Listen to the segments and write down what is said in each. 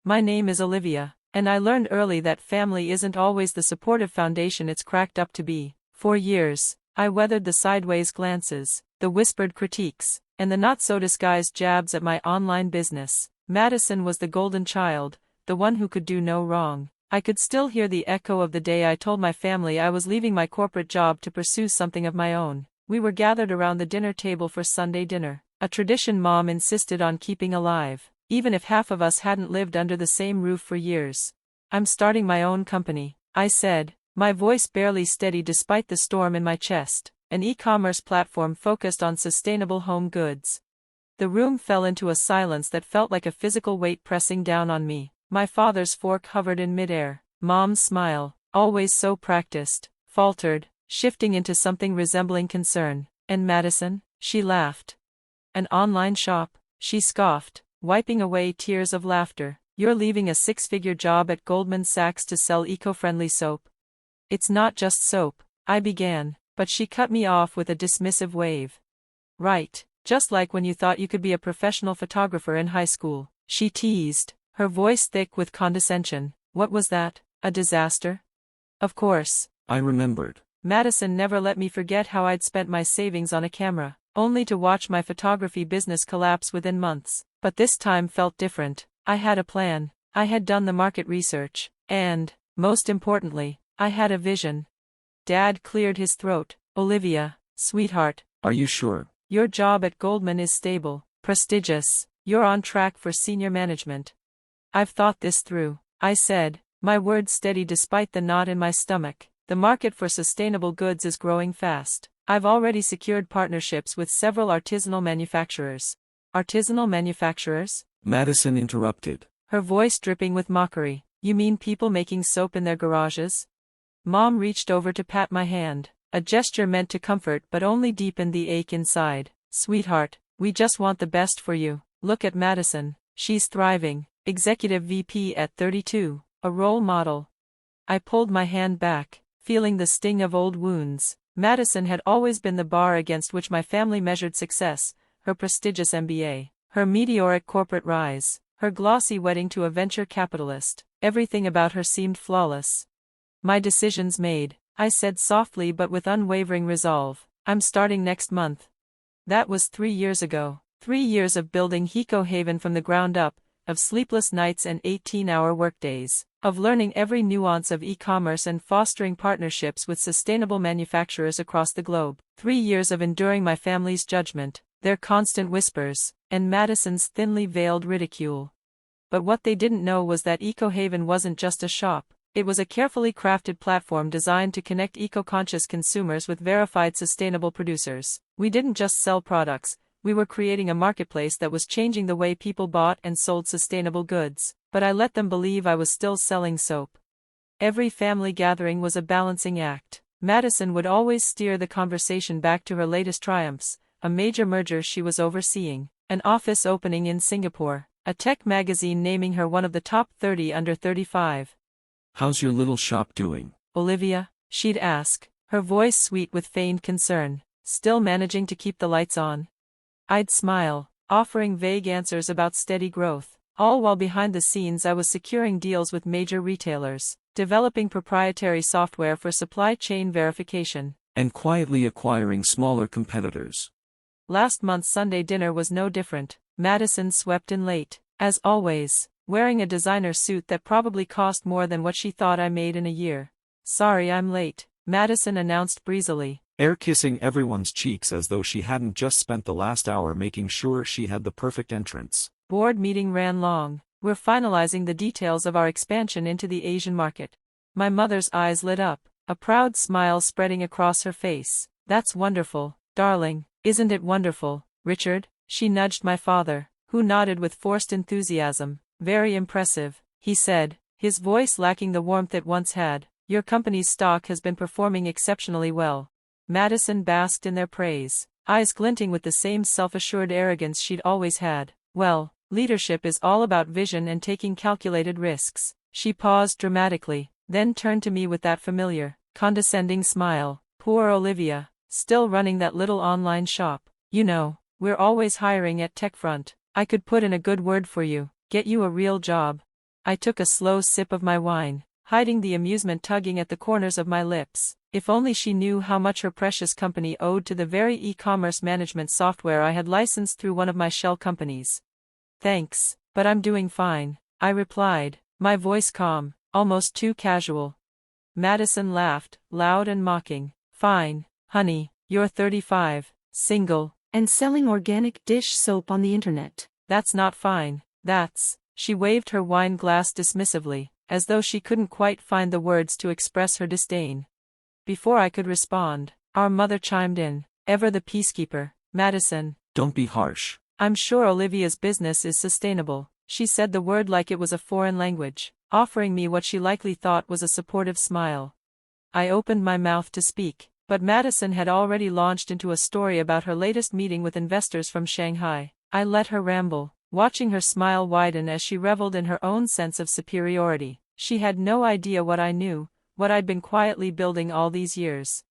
My name is Olivia, and I learned early that family isn't always the supportive foundation it's cracked up to be. For years, I weathered the sideways glances, the whispered critiques, and the not-so-disguised jabs at my online business. Madison was the golden child, the one who could do no wrong. I could still hear the echo of the day I told my family I was leaving my corporate job to pursue something of my own. We were gathered around the dinner table for Sunday dinner, a tradition Mom insisted on keeping alive, even if half of us hadn't lived under the same roof for years. "I'm starting my own company," I said, my voice barely steady despite the storm in my chest, an e-commerce platform focused on sustainable home goods. The room fell into a silence that felt like a physical weight pressing down on me. My father's fork hovered in midair. Mom's smile, always so practiced, faltered, shifting into something resembling concern. "And Madison?" She laughed. "An online shop," she scoffed, wiping away tears of laughter. "You're leaving a six-figure job at Goldman Sachs to sell eco-friendly soap." "It's not just soap," I began, but she cut me off with a dismissive wave. "Right, just like when you thought you could be a professional photographer in high school," she teased, her voice thick with condescension. "What was that, a disaster?" Of course. I remembered. Madison never let me forget how I'd spent my savings on a camera, only to watch my photography business collapse within months. But this time felt different. I had a plan, I had done the market research, and, most importantly, I had a vision. Dad cleared his throat. "Olivia, sweetheart. Are you sure? Your job at Goldman is stable, prestigious, you're on track for senior management." "I've thought this through," I said, my words steady despite the knot in my stomach. "The market for sustainable goods is growing fast. I've already secured partnerships with several artisanal manufacturers." "Artisanal manufacturers?" Madison interrupted, her voice dripping with mockery. "You mean people making soap in their garages?" Mom reached over to pat my hand, a gesture meant to comfort but only deepened the ache inside. "Sweetheart, we just want the best for you. Look at Madison, she's thriving, executive VP at 32, a role model." I pulled my hand back, feeling the sting of old wounds. Madison had always been the bar against which my family measured success, her prestigious MBA, her meteoric corporate rise, her glossy wedding to a venture capitalist. Everything about her seemed flawless. "My decision's made," I said softly but with unwavering resolve. "I'm starting next month." That was 3 years ago. 3 years of building Eco Haven from the ground up, of sleepless nights and 18-hour workdays, of learning every nuance of e-commerce and fostering partnerships with sustainable manufacturers across the globe. 3 years of enduring my family's judgment, their constant whispers, and Madison's thinly veiled ridicule. But what they didn't know was that Eco Haven wasn't just a shop. It was a carefully crafted platform designed to connect eco-conscious consumers with verified sustainable producers. We didn't just sell products, we were creating a marketplace that was changing the way people bought and sold sustainable goods. But I let them believe I was still selling soap. Every family gathering was a balancing act. Madison would always steer the conversation back to her latest triumphs, a major merger she was overseeing, an office opening in Singapore, a tech magazine naming her one of the top 30 under 35. "How's your little shop doing?" "Olivia?" she'd ask, her voice sweet with feigned concern. "Still managing to keep the lights on?" I'd smile, offering vague answers about steady growth, all while behind the scenes I was securing deals with major retailers, developing proprietary software for supply chain verification, and quietly acquiring smaller competitors. Last month's Sunday dinner was no different. Madison swept in late, as always, wearing a designer suit that probably cost more than what she thought I made in a year. "Sorry I'm late," Madison announced breezily, Air kissing everyone's cheeks as though she hadn't just spent the last hour making sure she had the perfect entrance. "Board meeting ran long. We're finalizing the details of our expansion into the Asian market." My mother's eyes lit up, a proud smile spreading across her face. "That's wonderful, darling, isn't it wonderful, Richard?" She nudged my father, who nodded with forced enthusiasm. "Very impressive," he said, his voice lacking the warmth it once had. "Your company's stock has been performing exceptionally well." Madison basked in their praise, eyes glinting with the same self-assured arrogance she'd always had. "Well, leadership is all about vision and taking calculated risks." She paused dramatically, then turned to me with that familiar, condescending smile. "Poor Olivia, still running that little online shop. You know, we're always hiring at TechFront. I could put in a good word for you, get you a real job." I took a slow sip of my wine, hiding the amusement tugging at the corners of my lips. If only she knew how much her precious company owed to the very e-commerce management software I had licensed through one of my shell companies. Thanks, but I'm doing fine, I replied, my voice calm, almost too casual. Madison laughed, loud and mocking. Fine, honey, you're 35, single, and selling organic dish soap on the internet. That's not fine, that's. She waved her wine glass dismissively, as though she couldn't quite find the words to express her disdain. Before I could respond, our mother chimed in, ever the peacekeeper. Madison, Don't be harsh. I'm sure Olivia's business is sustainable. She said the word like it was a foreign language, offering me what she likely thought was a supportive smile. I opened my mouth to speak, but Madison had already launched into a story about her latest meeting with investors from Shanghai. I let her ramble, watching her smile widen as she reveled in her own sense of superiority. She had no idea what I knew, what I'd been quietly building all these years.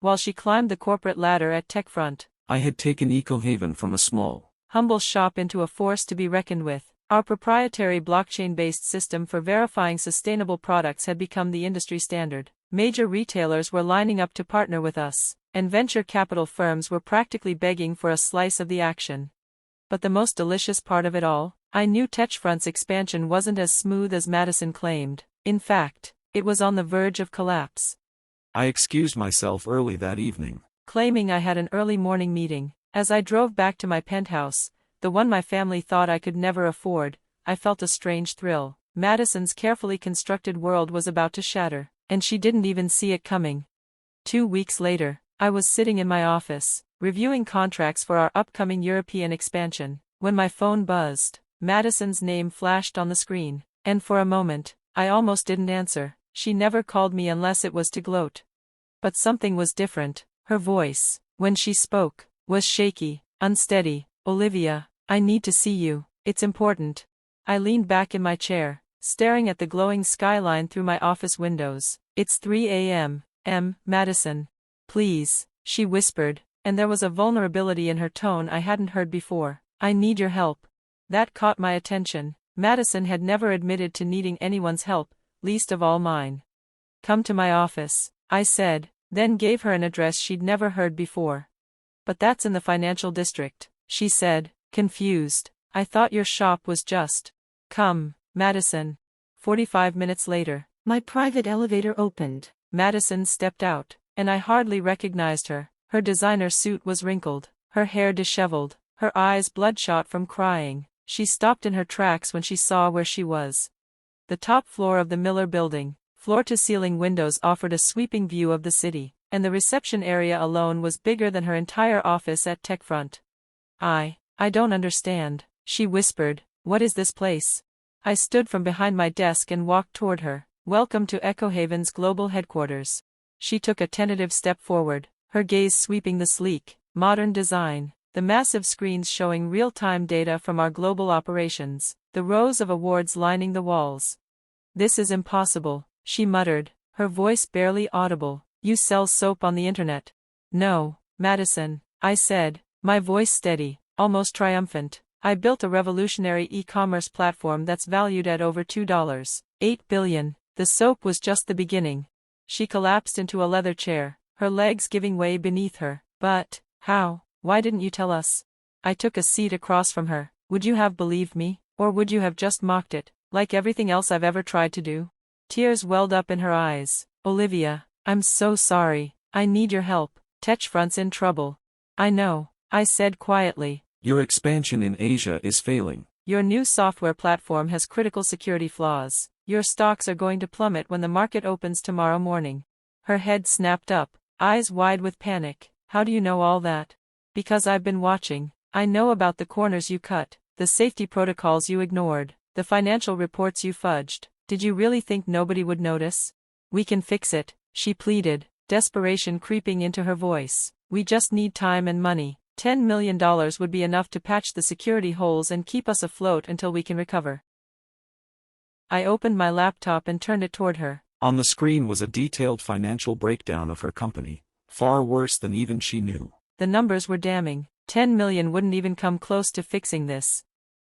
While she climbed the corporate ladder at TechFront, I had taken EcoHaven from a small, humble shop into a force to be reckoned with. Our proprietary blockchain-based system for verifying sustainable products had become the industry standard. Major retailers were lining up to partner with us, and venture capital firms were practically begging for a slice of the action. But the most delicious part of it all, I knew TechFront's expansion wasn't as smooth as Madison claimed. In fact, it was on the verge of collapse. I excused myself early that evening, claiming I had an early morning meeting. As I drove back to my penthouse, the one my family thought I could never afford, I felt a strange thrill. Madison's carefully constructed world was about to shatter, and she didn't even see it coming. 2 weeks later, I was sitting in my office, reviewing contracts for our upcoming European expansion, when my phone buzzed. Madison's name flashed on the screen, and for a moment, I almost didn't answer. She never called me unless it was to gloat. But something was different. Her voice, when she spoke, was shaky, unsteady. Olivia, I need to see you, it's important. I leaned back in my chair, staring at the glowing skyline through my office windows. It's 3 a.m., Madison. Please, she whispered, and there was a vulnerability in her tone I hadn't heard before. I need your help. That caught my attention. Madison had never admitted to needing anyone's help, least of all mine. Come to my office, I said, then gave her an address she'd never heard before. But that's in the financial district, she said, confused. I thought your shop was just. Come, Madison. 45 minutes later, my private elevator opened. Madison stepped out, and I hardly recognized her. Her designer suit was wrinkled, her hair disheveled, her eyes bloodshot from crying. She stopped in her tracks when she saw where she was. The top floor of the Miller Building, floor-to-ceiling windows offered a sweeping view of the city, and the reception area alone was bigger than her entire office at TechFront. I don't understand, she whispered. What is this place? I stood from behind my desk and walked toward her. Welcome to EcoHaven's global headquarters. She took a tentative step forward, her gaze sweeping the sleek, modern design, the massive screens showing real-time data from our global operations, the rows of awards lining the walls. This is impossible, she muttered, her voice barely audible. You sell soap on the internet? No, Madison, I said, my voice steady, almost triumphant. I built a revolutionary e-commerce platform that's valued at over $2.8 billion. The soap was just the beginning. She collapsed into a leather chair, her legs giving way beneath her. But, how? Why didn't you tell us? I took a seat across from her. Would you have believed me, or would you have just mocked it, like everything else I've ever tried to do? Tears welled up in her eyes. Olivia, I'm so sorry. I need your help. TechFront's in trouble. I know, I said quietly. Your expansion in Asia is failing. Your new software platform has critical security flaws. Your stocks are going to plummet when the market opens tomorrow morning. Her head snapped up, eyes wide with panic. How do you know all that? Because I've been watching. I know about the corners you cut, the safety protocols you ignored, the financial reports you fudged. Did you really think nobody would notice? We can fix it, she pleaded, desperation creeping into her voice. We just need time and money. $10 million would be enough to patch the security holes and keep us afloat until we can recover. I opened my laptop and turned it toward her. On the screen was a detailed financial breakdown of her company, far worse than even she knew. The numbers were damning. 10 million wouldn't even come close to fixing this.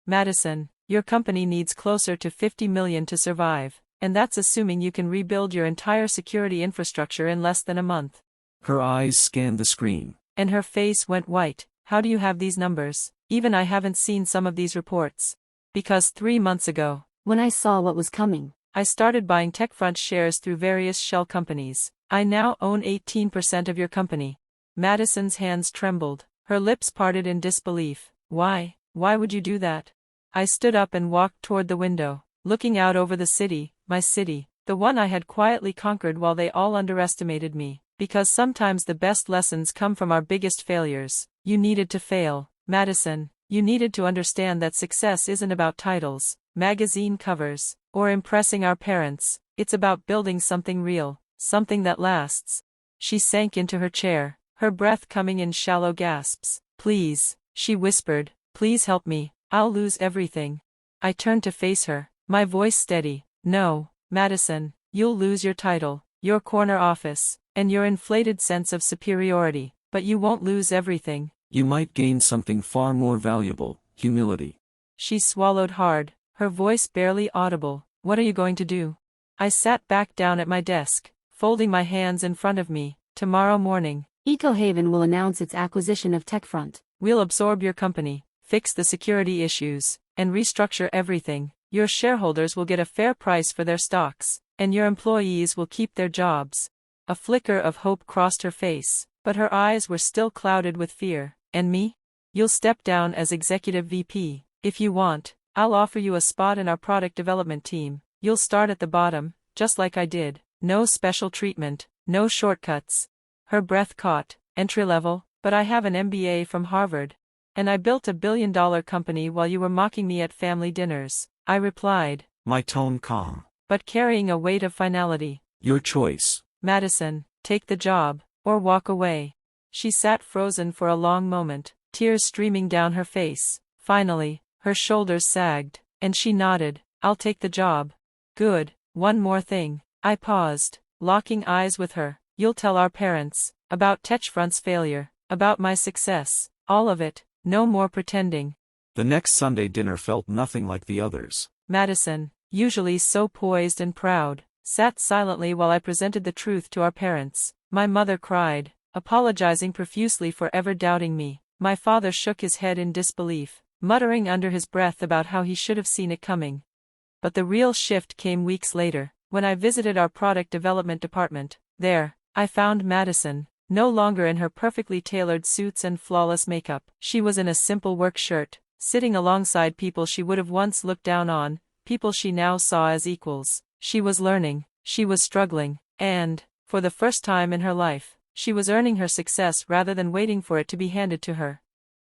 Madison, Your company needs closer to 50 million to survive, and that's assuming you can rebuild your entire security infrastructure in less than a month. Her eyes scanned the screen. And her face went white. How do you have these numbers? Even I haven't seen some of these reports. Because 3 months ago, When I saw what was coming, I started buying TechFront shares through various shell companies. I now own 18% of your company. Madison's hands trembled. Her lips parted in disbelief. Why? Why would you do that? I stood up and walked toward the window, looking out over the city, my city, the one I had quietly conquered while they all underestimated me. Because sometimes the best lessons come from our biggest failures. You needed to fail, Madison. You needed to understand that success isn't about titles, magazine covers, or impressing our parents. It's about building something real, something that lasts. She sank into her chair, her breath coming in shallow gasps. Please, she whispered, please help me. I'll lose everything. I turned to face her, my voice steady. No, Madison, you'll lose your title, your corner office, and your inflated sense of superiority, but you won't lose everything. You might gain something far more valuable, humility. She swallowed hard, her voice barely audible. What are you going to do? I sat back down at my desk, folding my hands in front of me. Tomorrow morning, EcoHaven will announce its acquisition of TechFront. we'll absorb your company, fix the security issues, and restructure everything. Your shareholders will get a fair price for their stocks, and your employees will keep their jobs. A flicker of hope crossed her face, but her eyes were still clouded with fear. And me? You'll step down as executive VP. If you want, I'll offer you a spot in our product development team. You'll start at the bottom, just like I did. No special treatment, no shortcuts. Her breath caught. Entry level, but I have an MBA from Harvard. And I built a billion-dollar company while you were mocking me at family dinners. I replied, My tone calm. but carrying a weight of finality. Your choice. Madison, take the job, or walk away. She sat frozen for a long moment, tears streaming down her face. Finally, her shoulders sagged, and she nodded. I'll take the job. Good. One more thing. I paused, locking eyes with her. You'll tell our parents about TechFront's failure, about my success, all of it. No more pretending. The next Sunday dinner felt nothing like the others. Madison, usually so poised and proud, sat silently while I presented the truth to our parents. My mother cried, apologizing profusely for ever doubting me. My father shook his head in disbelief, muttering under his breath about how he should have seen it coming. But the real shift came weeks later, when I visited our product development department. There, I found Madison, no longer in her perfectly tailored suits and flawless makeup. She was in a simple work shirt, sitting alongside people she would have once looked down on, people she now saw as equals. She was learning, she was struggling, and, for the first time in her life, she was earning her success rather than waiting for it to be handed to her.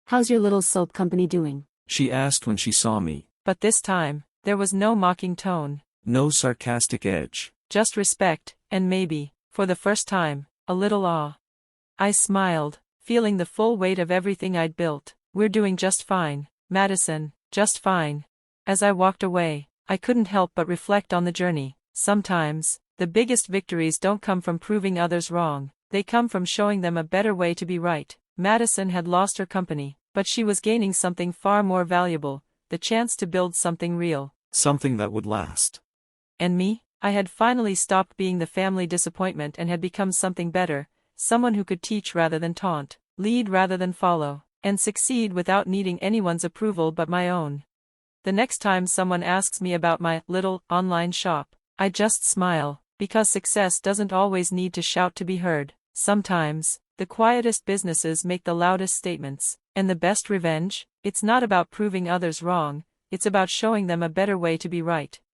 How's your little soap company doing? She asked when she saw me. But this time, there was no mocking tone. No sarcastic edge. Just respect, and maybe, for the first time, a little awe. I smiled, feeling the full weight of everything I'd built. We're doing just fine, Madison, just fine. As I walked away, I couldn't help but reflect on the journey. Sometimes, the biggest victories don't come from proving others wrong, they come from showing them a better way to be right. Madison had lost her company, but she was gaining something far more valuable, the chance to build something real. Something that would last. And me? I had finally stopped being the family disappointment and had become something better, someone who could teach rather than taunt, lead rather than follow, and succeed without needing anyone's approval but my own. The next time someone asks me about my little online shop, I just smile, because success doesn't always need to shout to be heard. Sometimes, the quietest businesses make the loudest statements, and the best revenge? It's not about proving others wrong, it's about showing them a better way to be right.